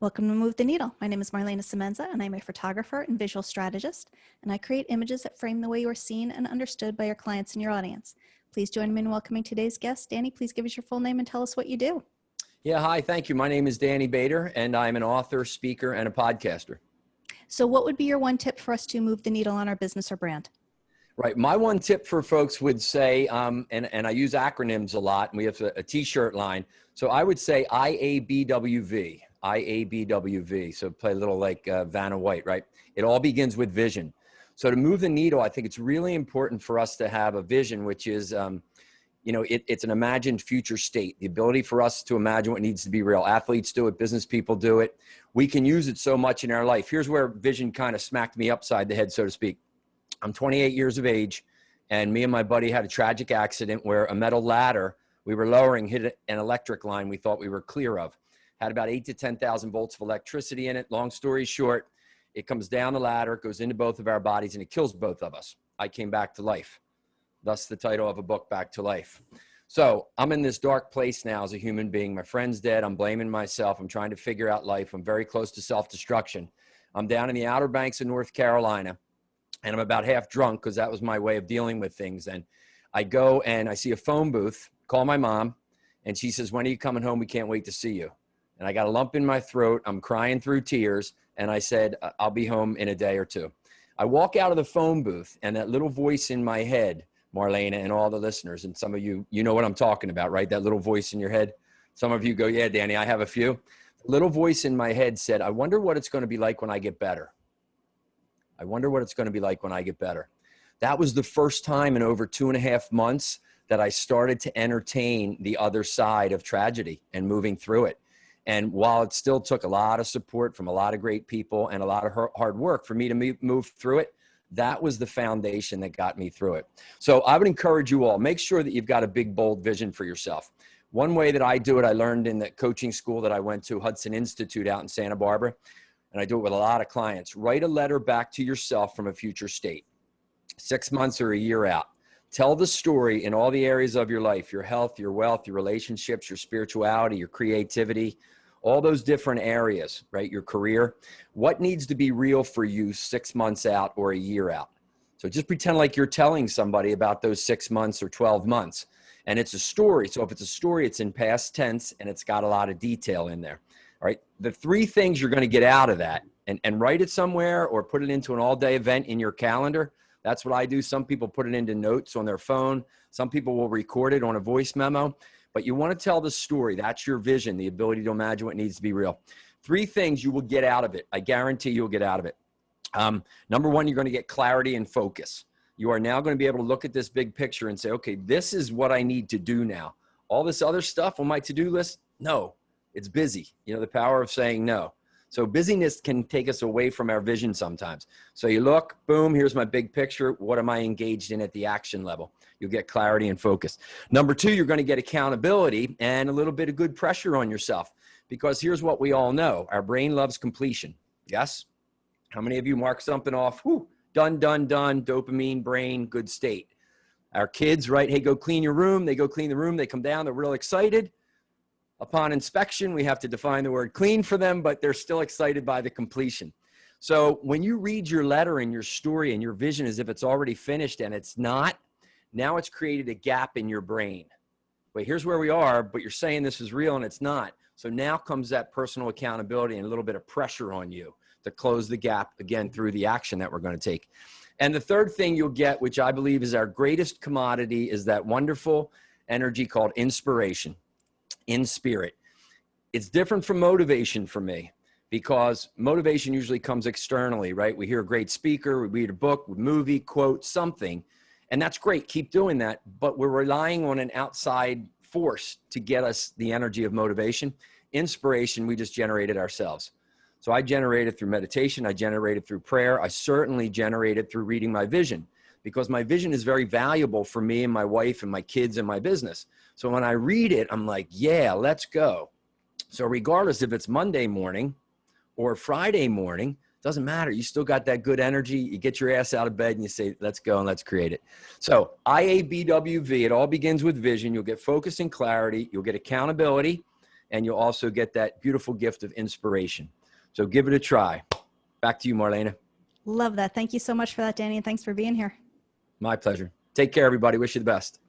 Welcome to Move the Needle. My name is Marlana Semenza, and I'm a photographer and visual strategist, and I create images that frame the way you are seen and understood by your clients and your audience. Please join me in welcoming today's guest. Danny, please give us your full name and tell us what you do. Yeah, hi, thank you. My name is Danny Bader, and I'm an author, speaker, and a podcaster. So what would be your one tip for us to move the needle on our business or brand? Right. My one tip for folks would say, and I use acronyms a lot, and we have a t-shirt line. So I would say IABWV, IABWV. So play a little like Vanna White, right? It all begins with vision. So to move the needle, I think it's really important for us to have a vision, which is, it's an imagined future state, the ability for us to imagine what needs to be real. Athletes do it, business people do it. We can use it so much in our life. Here's where vision kind of smacked me upside the head, so to speak. I'm 28 years of age, and me and my buddy had a tragic accident where a metal ladder we were lowering hit an electric line we thought we were clear of. Had about 8 to 10,000 volts of electricity in it. Long story short, it comes down the ladder, goes into both of our bodies, and it kills both of us. I came back to life. Thus the title of a book, Back to Life. So I'm in this dark place now as a human being. My friend's dead. I'm blaming myself. I'm trying to figure out life. I'm very close to self-destruction. I'm down in the Outer Banks of North Carolina, and I'm about half drunk because that was my way of dealing with things. And I go and I see a phone booth, call my mom, and she says, "When are you coming home? We can't wait to see you." And I got a lump in my throat. I'm crying through tears. And I said, "I'll be home in a day or two." I walk out of the phone booth, and that little voice in my head, Marlana and all the listeners, and some of you, you know what I'm talking about, right? That little voice in your head. Some of you go, "Yeah, Danny, I have a few." The little voice in my head said, "I wonder what it's going to be like when I get better. I wonder what it's going to be like when I get better." That was the first time in over 2.5 months that I started to entertain the other side of tragedy and moving through it. And while it still took a lot of support from a lot of great people and a lot of hard work for me to move through it, that was the foundation that got me through it. So I would encourage you all, make sure that you've got a big, bold vision for yourself. One way that I do it, I learned in the coaching school that I went to, Hudson Institute out in Santa Barbara, and I do it with a lot of clients. Write a letter back to yourself from a future state, 6 months or a year out. Tell the story in all the areas of your life, your health, your wealth, your relationships, your spirituality, your creativity, all those different areas, right? Your career. What needs to be real for you 6 months out or a year out? So just pretend like you're telling somebody about those 6 months or 12 months. And it's a story. So if it's a story, it's in past tense and it's got a lot of detail in there. All right. The 3 things you're going to get out of that, and write it somewhere or put it into an all-day event in your calendar. That's what I do. Some people put it into notes on their phone. Some people will record it on a voice memo. But you want to tell the story. That's your vision, the ability to imagine what needs to be real. 3 things you will get out of it. I guarantee you'll get out of it. Number 1, you're going to get clarity and focus. You are now going to be able to look at this big picture and say, okay, this is what I need to do now. All this other stuff on my to-do list, no, it's busy. You know, the power of saying no. So busyness can take us away from our vision sometimes. So you look, boom, here's my big picture. What am I engaged in at the action level? You'll get clarity and focus. Number 2, you're going to get accountability and a little bit of good pressure on yourself, because here's what we all know. Our brain loves completion. Yes? How many of you mark something off? Whew, done, done, done, dopamine, brain, good state. Our kids, right? Hey, go clean your room. They go clean the room. They come down. They're real excited. Upon inspection, we have to define the word clean for them, but they're still excited by the completion. So when you read your letter and your story and your vision as if it's already finished and it's not, now it's created a gap in your brain. Wait, here's where we are, but you're saying this is real and it's not. So now comes that personal accountability and a little bit of pressure on you to close the gap again through the action that we're going to take. And the third thing you'll get, which I believe is our greatest commodity, is that wonderful energy called inspiration. In spirit. It's different from motivation for me, because motivation usually comes externally, right? We hear a great speaker, we read a book, we movie, quote, something, and that's great. Keep doing that. But we're relying on an outside force to get us the energy of motivation. Inspiration, we just generate it ourselves. So I generate it through meditation. I generate it through prayer. I certainly generate it through reading my vision, because my vision is very valuable for me and my wife and my kids and my business. So when I read it, I'm like, yeah, let's go. So regardless if it's Monday morning or Friday morning, doesn't matter. You still got that good energy. You get your ass out of bed and you say, let's go and let's create it. So IABWV, it all begins with vision. You'll get focus and clarity. You'll get accountability. and you'll also get that beautiful gift of inspiration. So give it a try. Back to you, Marlana. Love that. Thank you so much for that, Danny, and thanks for being here. My pleasure. Take care, everybody. Wish you the best.